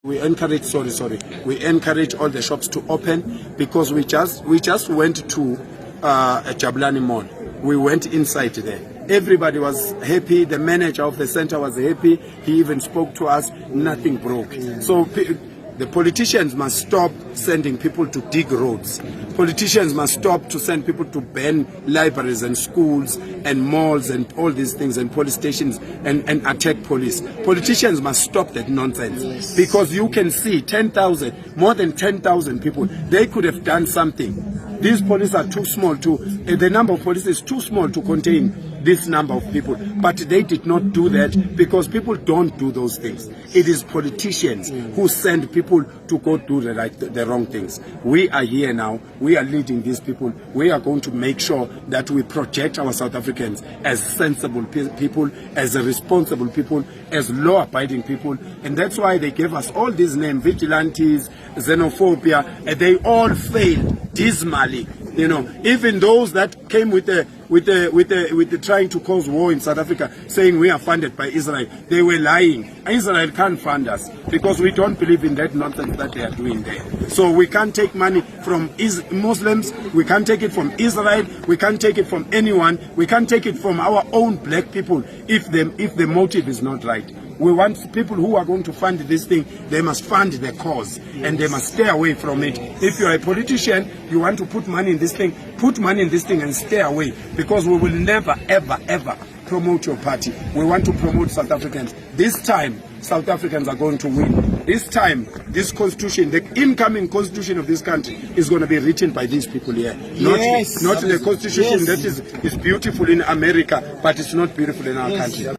We encourage all the shops to open, because we just went to a Jabulani Mall. We went inside there. Everybody was happy. The manager of the center was happy. He even spoke to us. Nothing broke. So the politicians must stop sending people to dig roads. Politicians must stop to send people to burn libraries and schools and malls and all these things and police stations and attack police. Politicians must stop that nonsense, because you can see 10,000, more than 10,000 people. They could have done something. These police are too small the number of police is too small to contain this number of people. But they did not do that, because people don't do those things. It is politicians who send people to go do the wrong things. We are here now. We are leading these people. We are going to make sure that we project our South Africans as sensible people, as responsible people, as law-abiding people. And that's why they gave us all these names: vigilantes, xenophobia, and they all failed dismally. You know, even those that came with the trying to cause war in South Africa, saying we are funded by Israel, they were lying. Israel can't fund us, because we don't believe in that nonsense that they are doing there. So we can't take money from Muslims, we can't take it from Israel, we can't take it from anyone, we can't take it from our own black people if the motive is not right. We want people who are going to fund this thing, they must fund the cause, and they must stay away from it. If you're a politician, you want to put money in this thing, put money in this thing and stay away, because we will never, ever, ever promote your party. We want to promote South Africans. This time, South Africans are going to win. This time, this constitution, the incoming constitution of this country, is going to be written by these people here. Not the constitution that is beautiful in America, but it's not beautiful in our country.